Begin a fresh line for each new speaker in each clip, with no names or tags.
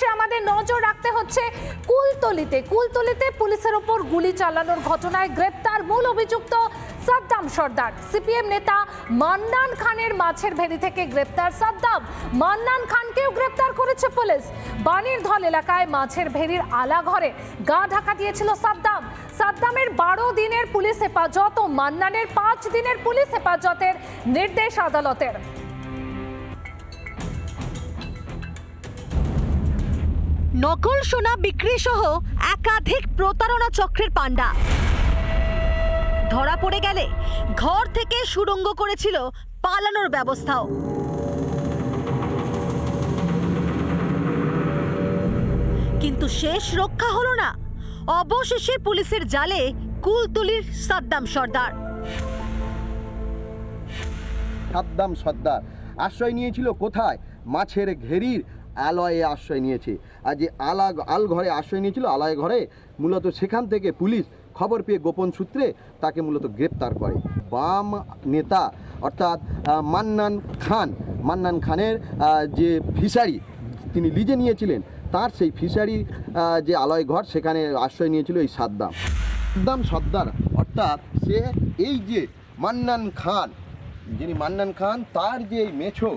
পাশাপাশি আমাদের নজর রাখতে হচ্ছে কুলতলিতে পুলিশের ওপর গুলি চালানোর ঘটনায় গ্রেপ্তার মূল অভিযুক্ত সাদ্দাম সর্দার। সিপিএম নেতা মান্নান খানের মাছের ভেড়ি থেকে গ্রেপ্তার সাদ্দাম। মান্নান খানকেও গ্রেপ্তার করেছে পুলিশ। বানিরধল এলাকায় মাছের ভেড়ির আলাঘরে গা ঢাকা দিয়েছিল সাদ্দাম। সাদ্দামের 12 দিনের পুলিশ হেফাজত ও মান্নানের 5 দিনের পুলিশ হেফাজতের নির্দেশ আদালতের।
নকল সোনা বিক্রি সহ একাধিক প্রতারণা চক্রের পান্ডা ধরা পড়ে গেলে ঘর থেকে সুড়ঙ্গ করেছিল পালানোর ব্যবস্থাও। কিন্তু শেষ রক্ষা হলো না, অবশেষে পুলিশের জালে কুলতলির সাদ্দাম সর্দার।
সাদ্দাম সর্দার আশ্রয় নিয়েছিল কোথায়? মাছের ঘেরির আলয়ে আশ্রয় নিয়েছে। আর যে আলঘরে আশ্রয় নিয়েছিল, আলয় ঘরে, মূলত সেখান থেকে পুলিশ খবর পেয়ে গোপন সূত্রে তাকে মূলত গ্রেপ্তার করে। বাম নেতা অর্থাৎ মান্নান খানের যে ফিশারি তিনি লিজে নিয়েছিলেন, তার সেই ফিশারি যে আলয় ঘর, সেখানে আশ্রয় নিয়েছিল এই সাদ্দাম সর্দার। অর্থাৎ সে এই যে মান্নান খান তার যে মেছো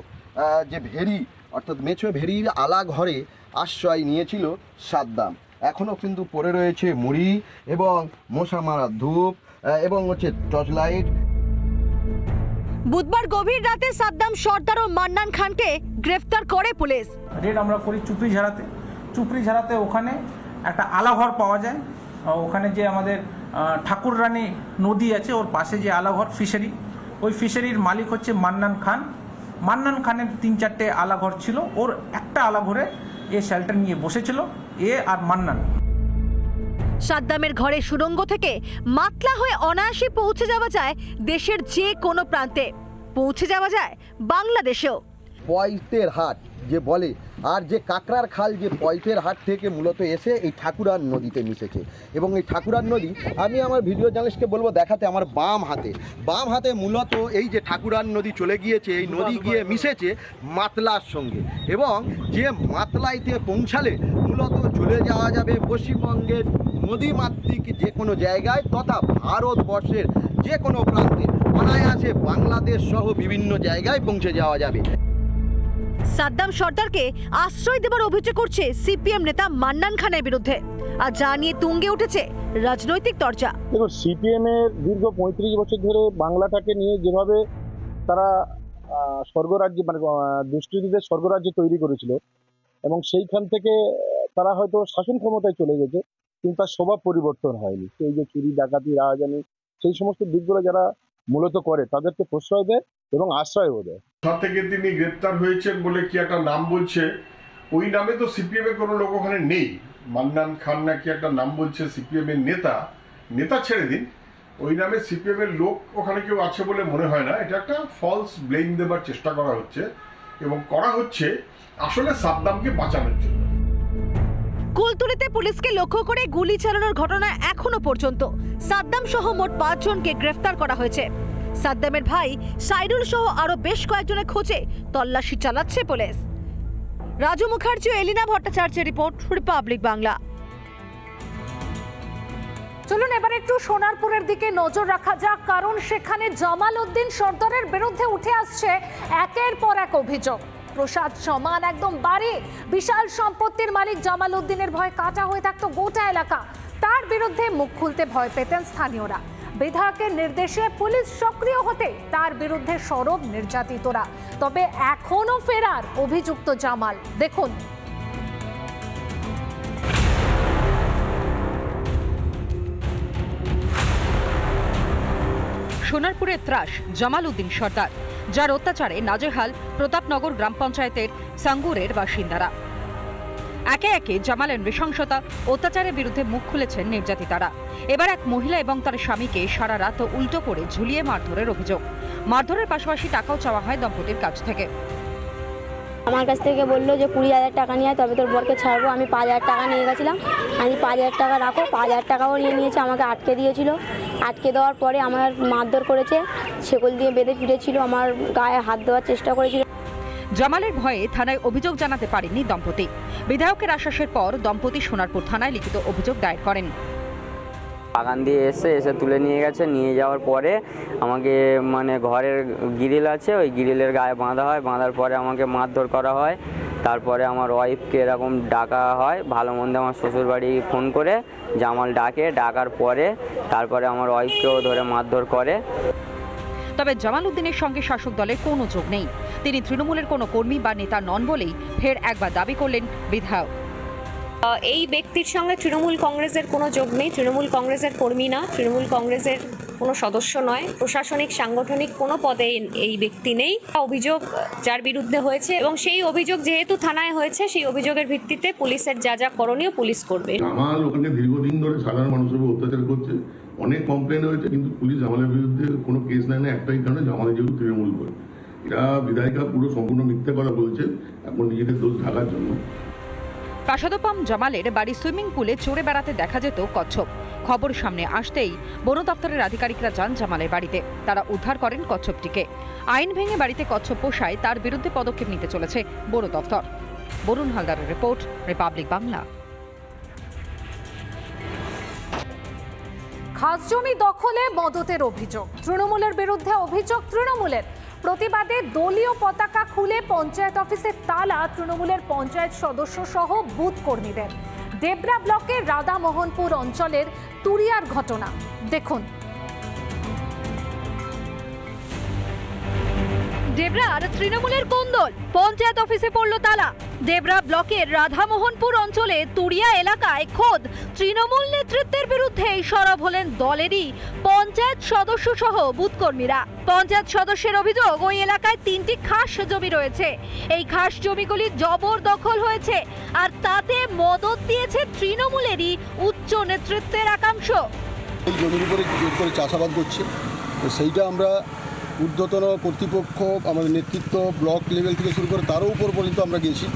যে ভেরি অর্থাৎ মেছো ভেরির আলা ঘরে আশ্রয় নিয়েছিল সাদ্দাম। এখনও কিন্তু পড়ে রয়েছে মুড়ি এবং মশা মারা ধূপ এবং হচ্ছে টর্চ লাইট।
বুধবার গভীর রাতে সাদ্দাম সর্দার ও মান্নান খানকে গ্রেফতার করে পুলিশ।
রেড আমরা করি চুপড়ি ঝাড়াতে ওখানে একটা আলাঘর পাওয়া যায়। ওখানে যে আমাদের ঠাকুর রানী নদী আছে, ওর পাশে যে আলাঘর ফিশারি, ওই ফিশারির মালিক হচ্ছে মান্নান খানের 3-4টে আলাঘর ছিল। ওর একটা আলাঘরে এ শেল্টার নিয়ে বসেছিল, এ আর মান্নান।
সাদ্দামের ঘরে সুড়ঙ্গ থেকে মাতলা হয়ে অনায়াসে পৌঁছে যাওয়া যায় দেশের যে কোনো প্রান্তে, পৌঁছে যাওয়া যায় বাংলাদেশেও।
পয়তের হাট যে বলে, আর যে কাকড়ার খাল যে পয়তের হাট থেকে মূলত এসে এই ঠাকুরান নদীতে মিশেছে। এবং এই ঠাকুরান নদী আমি আমার ভিডিও জার্নালিস্টকে বলবো দেখাতে। আমার বাম হাতে মূলত এই যে ঠাকুরান নদী চলে গিয়েছে, এই নদী গিয়ে মিশেছে মাতলার সঙ্গে। এবং যে মাতলাইতে পৌঁছালে মূলত চলে যাওয়া যাবে পশ্চিমবঙ্গের নদীমাতৃক যে কোনো জায়গায় তথা ভারতবর্ষের যে কোনো প্রান্তে অনায়াসে বাংলাদেশ সহ বিভিন্ন জায়গায় পৌঁছে যাওয়া যাবে।
সাদ্দাম সর্দারকে আশ্রয় দেবার অভিযোগ করছে সিপিএম নেতা মান্নান খানের বিরুদ্ধে, আর যা নিয়ে তুঙ্গে উঠেছে রাজনৈতিক চর্চা।
দেখুন, সিপিএম এর দীর্ঘ 35 বছর ধরে বাংলাটাকে নিয়ে যেভাবে তারা স্বর্গরাজ্য মানে দুষ্কৃতীদের স্বর্গরাজ্য তৈরি করেছিল, এবং সেইখান থেকে তারা হয়তো শাসন ক্ষমতায় চলে গেছে, কিন্তু তার স্বভাব পরিবর্তন হয়নি। এই যে চুরি ডাকাতি রাহাজানি সেই সমস্ত দিকগুলো যারা মূলত করে তাদেরকে প্রশ্রয় দেয় এবং আশ্রয়ও দেয়।
কোথা থেকে তিনি গ্রেপ্তার হয়েছেন বলে কি একটা নাম বলছে, ওই নামে তো সিপিএম এর কোনো লোক ওখানে নেই। মান্নান খান নাকি একটা নাম বলছে সিপিএম এর নেতা ছেড়ে দিন, ওই নামে সিপিএম এর লোক ওখানে কেউ আছে বলে মনে হয় না। এটা একটা ফলস ব্লেম দেবার চেষ্টা করা হচ্ছে, এবং করা হচ্ছে আসলে সাদ্দামকে বাঁচানোর জন্য।
কুলতলিতে পুলিশকে লক্ষ্য করে গুলি চালানোর ঘটনায় এখনো পর্যন্ত সাদ্দাম সহ মোট 5 জনকে গ্রেফতার করা হয়েছে। সাদ্দামের ভাই সাইরুল সহ আরো বেশ কয়েকজনের খোঁজে তল্লাশি চালাচ্ছে পুলিশ। রাজু মুখার্জি, এলিনা ভট্টাচার্যের রিপোর্ট, রিপাবলিক বাংলা।
চলুন এবার একটু সোনারপুরের দিকে নজর রাখা যাক, কারণ সেখানে জামাল উদ্দিন সর্দারের বিরুদ্ধে উঠে আসছে একের পর এক অভিযোগ। প্রসাদ সমান একদম বাড়ি, বিশাল সম্পত্তির মালিক জামাল উদ্দিনের ভয় কাটা হয়ে থাকতো গোটা এলাকা। তার বিরুদ্ধে মুখ খুলতে ভয় পেতেন স্থানীয়রা। বিধায়কের নির্দেশে পুলিশ সক্রিয় হতে তার বিরুদ্ধে সরব নির্যাতিতরা। তবে এখনো ফেরার অভিযুক্ত জামাল, দেখুন।
সোনারপুরের ত্রাস জামাল উদ্দিন সর্দার, যার অত্যাচারে নাজেহাল প্রতাপনগর গ্রাম পঞ্চায়েতের সাঙ্গুরের বাসিন্দারা। একে একে জামালের নৃশংসতা অত্যাচারের বিরুদ্ধে মুখ খুলেছেন নির্যাতিতারা। এবার এক মহিলা এবং তার স্বামীকে সারা রাত উল্টো করে ঝুলিয়ে মারধরের অভিযোগ। মারধরের পাশাপাশি টাকাও চাওয়া হয় দম্পতির কাছ থেকে।
আমার কাছ থেকে বললো যে 20,000 টাকা নিয়ে তবে তোর বরকে ছাড়বো। আমি 5,000 টাকা নিয়ে গেছিলাম। আমি 5,000 টাকা রাখো, 5,000 টাকাও নিয়ে নিয়েছে। আমাকে আটকে দিয়েছিল। আটকে দেওয়ার পরে আমার মারধর করেছে, শেকল দিয়ে বেঁধে ফিরেছিল, আমার গায়ে হাত দেওয়ার চেষ্টা করেছিল।
জামালের ভয়ে থানায় অভিযোগ জানাতে পারেননি দম্পতি। বিধায়কের আশ্বাসের পর দম্পতি সোনারপুর থানায় লিখিত অভিযোগ দায়ের করেন।
বাগান দিয়ে এসে তুলে নিয়ে গেছে, নিয়ে যাওয়ার পরে আমাকে ঘরের গ্রিল আছে, ওই গ্রিলের গায়ে বাঁধা হয়, বাঁধার পরে আমাকে মারধর করা হয়। তারপরে আমার ওয়াইফকে এরকম ডাকা হয়, ভালো মন্দ আমার শ্বশুরবাড়ি ফোন করে জামাল ডাকার পরে তারপরে আমার ওয়াইফকেও ধরে মারধর করে।
তবে জামাল উদ্দিনের সঙ্গে শাসক দলের কোনো যোগ নেই। তিনি তৃণমূলের কোনো কর্মী বা নেতা নন বলেই ফের একবার দাবি করলেন বিধায়ক।
এই ব্যক্তির সঙ্গে তৃণমূল কংগ্রেসের কোনো যোগ নেই, তৃণমূল কংগ্রেসের কর্মী না, তৃণমূল কংগ্রেসের কোনো সদস্য নয়, প্রশাসনিক সাংগঠনিক কোনো পদে এই ব্যক্তি নেই। অভিযোগ যার বিরুদ্ধে হয়েছে এবং সেই অভিযোগ যেহেতু থানায় হয়েছে, সেই অভিযোগের ভিত্তিতে পুলিশের যা যা করণীয় পুলিশ করবে।
জামাল ওখানে দীর্ঘদিন ধরে সাধারণ মানুষের উপর অত্যাচার করছে, অনেক কমপ্লেন হয়েছে, কিন্তু পুলিশ জামালের বিরুদ্ধে কোনো কেস নেয় না একটাই কারণে, জামালের যেহেতু তৃণমূল করে। এরা বিধায়িকা পুরো সম্পূর্ণ মিথ্যে কথা বলছে এখন নিজেদের দোষ ঢাকার জন্য।
প্রাসাদোপম জামালের বাড়ি সুইমিং পুলে চড়ে বেড়াতে দেখা যেত কচ্ছপ। খবর সামনে আসতেই বন দপ্তরের আধিকারিকরা যান জামালের বাড়িতে। তারা উদ্ধার করেন কচ্ছপটিকে। আইন ভেঙে বাড়িতে কচ্ছপ পোষায় তার বিরুদ্ধে পদক্ষেপ নিতে চলেছে বন দপ্তর। বরুণ হালদারের রিপোর্ট, রিপাবলিক বাংলা।
খাস জমি দখলে মদতের অভিযোগ, তৃণমূলের বিরুদ্ধে অভিযোগ তৃণমূলের। প্রতিবাদে দলীয় পতাকা খুলে পঞ্চায়েত অফিসে তালা তৃণমূলের পঞ্চায়েত সদস্য সহ বুথ কর্মীদের। দেবরা ব্লকের রাধামোহনপুর অঞ্চলের তুরিয়ার ঘটনা দেখুন।
দেবরার তৃণমূলের কোন্দল, পঞ্চায়েত অফিসে পড়ল তালা। দেবরা ব্লকের রাধামোহনপুর অঞ্চলে তুরিয়া এলাকায় খোদ তৃণমূল নেতৃত্বের বিরুদ্ধে সরব হলেন দলেরই পঞ্চায়েত সদস্য সহ বুথকর্মীরা। পঞ্চায়েত সদস্যের অভিযোগ, ওই এলাকায় 3টি খাস জমি রয়েছে। এই খাস জমিগুলি জবরদখল হয়েছে, আর তাতে মদত দিয়েছে তৃণমূলেরই উচ্চ নেতৃত্বের একাংশ।
এই জমির উপরে জোর করে চাষাবাদ করছে, তো সেইটা আমরা ঊর্ধ্বতন কর্তৃপক্ষ, আমাদের নেতৃত্ব ব্লক লেভেল থেকে শুরু করে তারও উপর পর্যন্ত আমরা গেছি।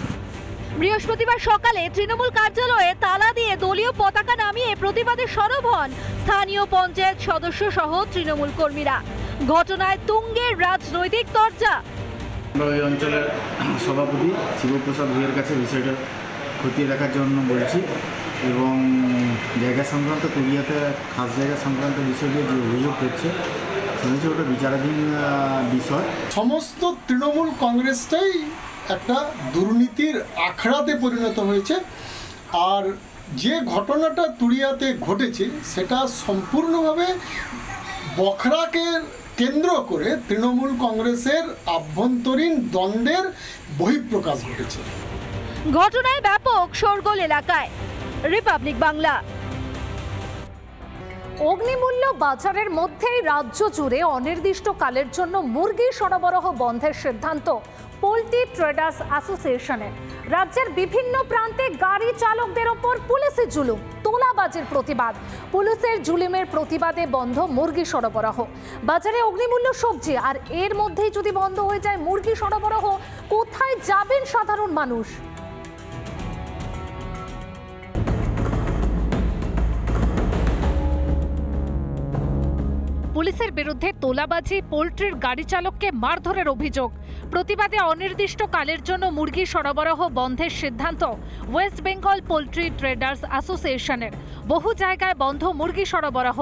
বৃহস্পতিবার সকালে তৃণমূল কার্যালয়ে তালা দিয়ে দলীয় পতাকা নামিয়ে প্রতিবাদে সরব হন স্থানীয় পঞ্চায়েত সদস্য সহ তৃণমূল কর্মীরা। ঘটনায় তুঙ্গের রাজনৈতিক চর্চা।
ওই অঞ্চলের সভাপতি শিবপ্রসাদ ভূঁইয়ের কাছে বিষয়টা খতিয়ে দেখার জন্য বলছি, এবং জায়গা সংক্রান্ত তুলিয়াতে খাস জায়গা সংক্রান্ত বিষয় দিয়ে যে অভিযোগ করছে শুনেছি ওটা বিচারাধীন বিষয়।
সমস্ত তৃণমূল কংগ্রেসটাই একটা দুর্নীতির আখড়াতে পরিণত হয়েছে, আর যে ঘটনাটা তুরিয়াতে ঘটেছে সেটা সম্পূর্ণভাবে বখরাকে কেন্দ্র করে তৃণমূল কংগ্রেসের আভ্যন্তরীণ দ্বন্দ্বের বহিঃপ্রকাশ ঘটেছে।
ঘটনায় ব্যাপক শোরগোল এলাকায়। রিপাবলিক বাংলা।
অগ্নিমূল্য বাজারের মধ্যেই রাজ্য জুড়ে অনির্দিষ্টকালের জন্য মুরগি সরবরাহ বন্ধের সিদ্ধান্ত পোল্ট্রি ট্রেডার্স অ্যাসোসিয়েশনের। রাজ্যের বিভিন্ন প্রান্তে গাড়ি চালকদের ওপর পুলিশি জুলুম, তোলাবাজির প্রতিবাদ। পুলিশের জুলুমের প্রতিবাদে বন্ধ মুরগি সরবরাহ। বাজারে অগ্নিমূল্য সবজি, আর এর মধ্যেই যদি বন্ধ হয়ে যায় মুরগি সরবরাহ, কোথায় যাবেন সাধারণ মানুষ? পুলিশের বিরুদ্ধে তোলাবাজি, পোল্ট্রির গাড়ি চালককে মারধরের অভিযোগ। প্রতিবাদে অনির্দিষ্টকালের জন্য মুরগি সরবরাহ বন্ধের সিদ্ধান্ত ওয়েস্ট বেঙ্গল পোল্ট্রি ট্রেডার্স অ্যাসোসিয়েশনের। বহু জায়গায় বন্ধ মুরগি সরবরাহ।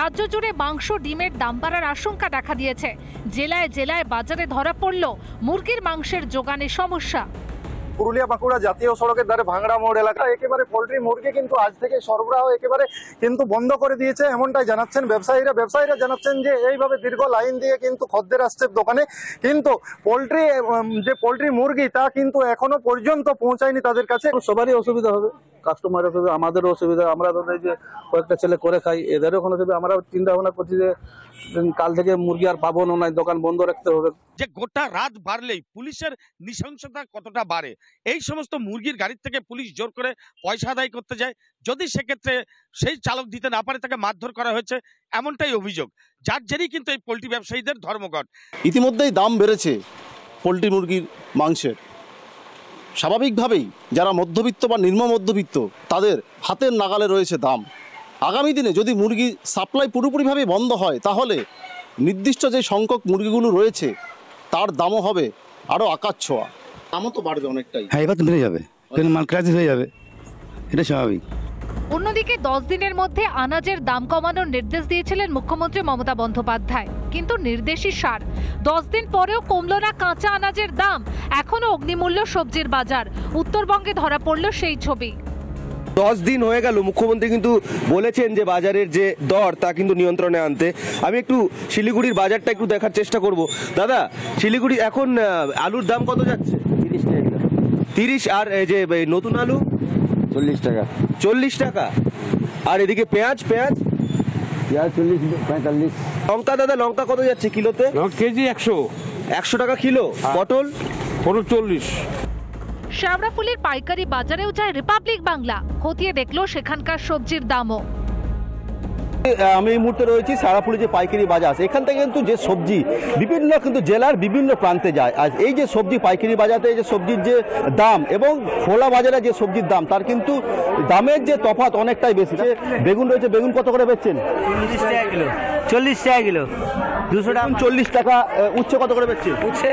রাজ্য জুড়ে মাংস, ডিমের দাম বাড়ার আশঙ্কা দেখা দিয়েছে। জেলায় জেলায় বাজারে ধরা পড়ল মুরগির মাংসের যোগানে সমস্যা।
পুরুলিয়া বাঁকুড়া জাতীয় সড়কের ধারে ভাঙড়া মোড় এলাকা একেবারে পোল্ট্রি মুরগি কিন্তু আজ থেকে সরবরাহ একেবারে কিন্তু বন্ধ করে দিয়েছে, এমনটাই জানাচ্ছেন ব্যবসায়ীরা জানাচ্ছেন যে এইভাবে দীর্ঘ লাইন দিয়ে কিন্তু খদ্দের আসছে দোকানে, কিন্তু পোল্ট্রি মুরগি তা কিন্তু এখনো পর্যন্ত পৌঁছায়নি তাদের কাছে।
সবারই অসুবিধা হবে, কাস্টমারের অসুবিধা, আমাদেরও অসুবিধা। আমরা ধরুন যে কয়েকটা ছেলে করে খাই, এদেরও কোনো অসুবিধা। আমরা চিন্তা ভাবনা করছি যে কাল থেকে মুরগি আর পাবো না, দোকান বন্ধ রাখতে হবে।
যে গোটা রাত বাড়লেই পুলিশের নৃশংসতা কতটা বাড়ে। এই সমস্ত মুরগির গাড়ির থেকে পুলিশ জোর করে পয়সা আদায় করতে যায়, যদি সেক্ষেত্রে সেই চালক দিতে না পারে তাকে মারধর করা হয়েছে, এমনটাই অভিযোগ। যার জেরেই কিন্তু এই পোল্ট্রি ব্যবসায়ীদের ধর্মঘট।
ইতিমধ্যেই দাম বেড়েছে পোল্ট্রি মুরগির মাংসের। স্বাভাবিকভাবেই যারা মধ্যবিত্ত বা নিম্ন মধ্যবিত্ত তাদের হাতের নাগালে রয়েছে দাম। আগামী দিনে যদি মুরগি সাপ্লাই পুরোপুরিভাবে বন্ধ হয় তাহলে নির্দিষ্ট যে সংখ্যক মুরগিগুলো রয়েছে তার দামও হবে আরও আকাশ ছোঁয়া। দামও তো বাড়বে অনেকটাই।
হ্যাঁ, এবার তো বেড়ে যাবে, মাল ক্রাইসিস হয়ে যাবে, এটা স্বাভাবিক।
অন্যদিকে 10 দিনের মধ্যে আনাজের দাম কমানোর নির্দেশ দিয়েছিলেন মুখ্যমন্ত্রী মমতা বন্দ্যোপাধ্যায়, কিন্তু নির্দেশই সার। 10 দিন পরেও কমলো না কাঁচা আনাজের দাম, এখনো অগ্নিমূল্য সবজির বাজার। উত্তরবঙ্গে ধরা পড়ল সেই ছবি।
10 দিন হয়ে গেল, মুখ্যমন্ত্রী কিন্তু বলেছেন যে বাজারের যে দর তা কিন্তু নিয়ন্ত্রণে আনতে। আমি একটু শিলিগুড়ির বাজারটা একটু দেখার চেষ্টা করব। দাদা, শিলিগুড়ি এখন আলুর দাম কত যাচ্ছে?
30 টাকা।
30, আর এই যে নতুন আলু
40 টাকা।
40 টাকা। আর এদিকে পেঁয়াজ
40-45।
লঙ্কা দাদা, লঙ্কা কত যাচ্ছে কিলোতে?
কেজি
100 টাকা কিলো। পটল
40।
শ্যাওড়াফুলের পাইকারি বাজারেও যায় রিপাবলিক বাংলা, খতিয়ে দেখলো সেখানকার সবজির দামও।
আমি এই মুহূর্তে রয়েছি শ্যাওড়াফুলি যে পাইকারি বাজার, এখান থেকে কিন্তু যে সবজি বিভিন্ন কিন্তু জেলার বিভিন্ন প্রান্তে যায়। আর এই যে সবজি পাইকারি বাজারে যে সবজির যে দাম এবং খোলা বাজারে যে সবজির দাম, তার কিন্তু দামের যে তফাৎ অনেকটাই বেশি। বেগুন রয়েছে, বেগুন কত করে বেচছেন?
40 টাকা কিলো। 40 টাকা কিলো। 200 টাকা।
40 টাকা। উচ্ছে কত করে বেচছেন?
উচ্ছে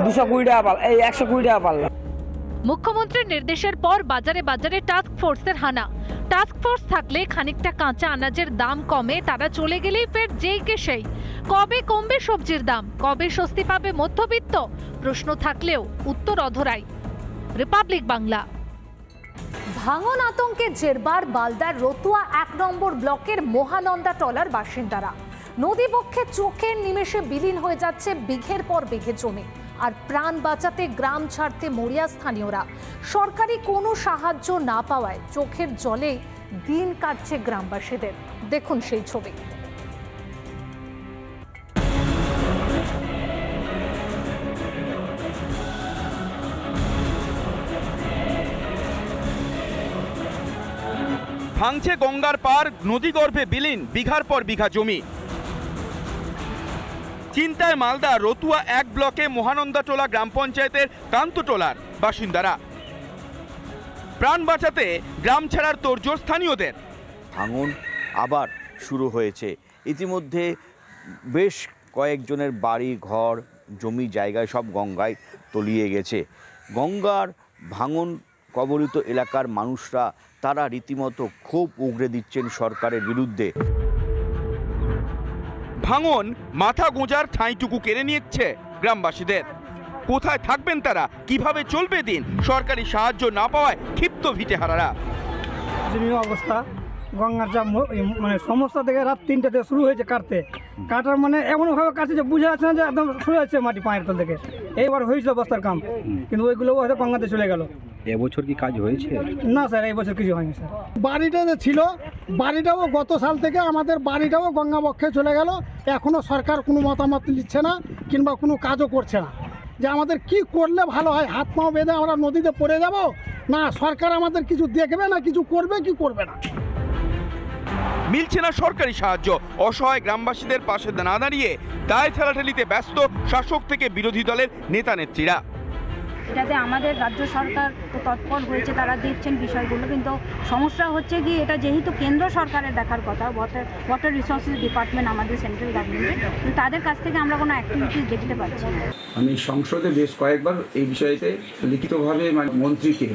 220 টাকা পাল, এই 120 টাকা পাল্লা।
মুখ্যমন্ত্রীর নির্দেশের পর বাজারে বাজারে টাস্ক ফোর্সের হানা। টাস্ক ফোর্স থাকলে খানিকটা কাঁচা আনাজের দাম কমে, তারা চলে গেলেই ফের যেই কে সেই। কবে কমবে সবজির দাম, কবে স্বস্তি পাবে মধ্যবিত্ত? প্রশ্ন থাকলেও উত্তর অধরাই। রিপাবলিক বাংলা। ভাঙন আতঙ্কে জেরবার বালদার রতুয়া 1 নম্বর ব্লকের মহানন্দা টলার বাসিন্দারা। নদীবক্ষে চোখের নিমেষে বিলীন হয়ে যাচ্ছে বিঘের পর বিঘে জমি, আর প্রাণ বাঁচাতে গ্রাম ছাড়তে মরিয়া স্থানীয়রা। সরকারি কোনো সাহায্য না পাওয়ায় চোখের জলে দিন কাটছে গ্রামবাসীদের। দেখুন সেই ছবি।
ভাঙছে গঙ্গার পার, নদীগর্ভে বিলীন বিঘার পর বিঘা জমি। চিন্তায় মালদা রতুয়া 1 ব্লকে মহানন্দাটোলা গ্রাম পঞ্চায়েতের কান্তটোলার বাসিন্দারা। প্রাণ বাঁচাতে গ্রাম ছাড়ার তোড়জোড় স্থানীয়দের।
ভাঙন আবার শুরু হয়েছে। ইতিমধ্যে বেশ কয়েকজনের বাড়ি ঘর জমি জায়গায় সব গঙ্গায় তলিয়ে গেছে। গঙ্গার ভাঙন কবলিত এলাকার মানুষরা তারা রীতিমতো ক্ষোভ উগরে দিচ্ছেন সরকারের বিরুদ্ধে।
ভাঙন মাথা গোঁজার ঠাঁইটুকু কেড়ে নিচ্ছে গ্রামবাসীদের। কোথায় থাকবেন তারা, কিভাবে চলবে দিন সরকারি সাহায্য না পাওয়ায় ক্ষিপ্ত ভিটেহারারা।
অবস্থা গঙ্গার যা মানে সমস্যা থেকে রাত 3টাতে শুরু হয়েছে কাটার মানে এমনভাবে কাটছে যে বুঝা যাচ্ছে না যে একদম শুরু হচ্ছে মাটি পায়ের তল থেকে। এইবার হয়েছিল বস্তার কাম, কিন্তু ওইগুলো হয়তো গঙ্গাতে চলে গেল।
এবছর কি কাজ হয়েছে?
না স্যার, এই বছর কিছু হয়নি স্যার।
বাড়িটা যে ছিল, বাড়িটাও গত সাল থেকে আমাদের বাড়িটাও গঙ্গা বক্ষে চলে গেল। এখনও সরকার কোনো মতামত নিচ্ছে না কিংবা কোনো কাজও করছে না যে আমাদের কি করলে ভালো হয়। হাত পাও বেঁধে আমরা নদীতে পড়ে যাব না, সরকার আমাদের কিছু দেখবে না, কিছু করবে কি করবে না।
মিলছে না সরকারি সাহায্য। অসহায় গ্রামবাসীদের পাশে না দাঁড়িয়ে দায় ঠেলাঠেলিতে ব্যস্ত শাসক থেকে বিরোধী দলের নেতা নেত্রীরা।
এটাতে আমাদের রাজ্য সরকার তো তৎপর হয়েছে, তারা দেখছেন বিষয়গুলো, কিন্তু সমস্যা হচ্ছে কি এটা যেহেতু কেন্দ্র সরকারের দেখার কথা, ওয়াটার রিসোর্সেস ডিপার্টমেন্ট আমাদের সেন্ট্রাল গভর্নমেন্টের, কিন্তু তাদের কাছ থেকে আমরা কোনো অ্যাক্টিভিটিস দেখতে পাচ্ছি না।
আমি সংসদে বেশ কয়েকবার এই বিষয়তে লিখিতভাবে মন্ত্রীকে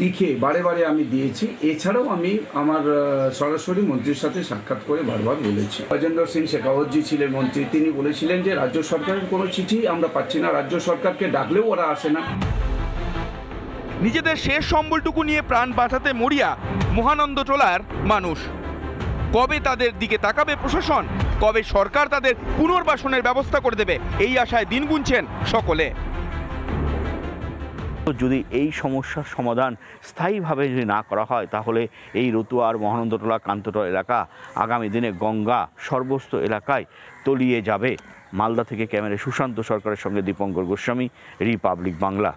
লিখে বারে বারে আমি দিয়েছি। এছাড়াও আমি আমার সরাসরি মন্ত্রীর সাথে সাক্ষাৎ করে বারবার বলেছি। গজেন্দ্র সিং শেখাওয়াতজি ছিলেন মন্ত্রী, তিনি বলেছিলেন যে রাজ্য সরকারের কোনো চিঠি আমরা পাচ্ছি না, রাজ্য সরকারকে ডাকলেও ওরা আসে না।
নিজেদের শেষ সম্বলটুকু নিয়ে প্রাণ বাঁচাতে মরিয়া মহানন্দটোলার মানুষ। কবে তাদের দিকে তাকাবে প্রশাসন, কবে সরকার তাদের পুনর্বাসনের ব্যবস্থা করে দেবে, এই আশায় দিন গুনছেন সকলে।
যদি এই সমস্যার সমাধান স্থায়ীভাবে যদি না করা হয়, তাহলে এই রতুয়ার মহানন্দটোলা কান্তটোলা এলাকা আগামী দিনে গঙ্গা সর্বস্ত এলাকায় তলিয়ে যাবে। মালদা থেকে ক্যামেরায় সুশান্ত সরকারের সঙ্গে দীপঙ্কর গোস্বামী, রিপাবলিক বাংলা।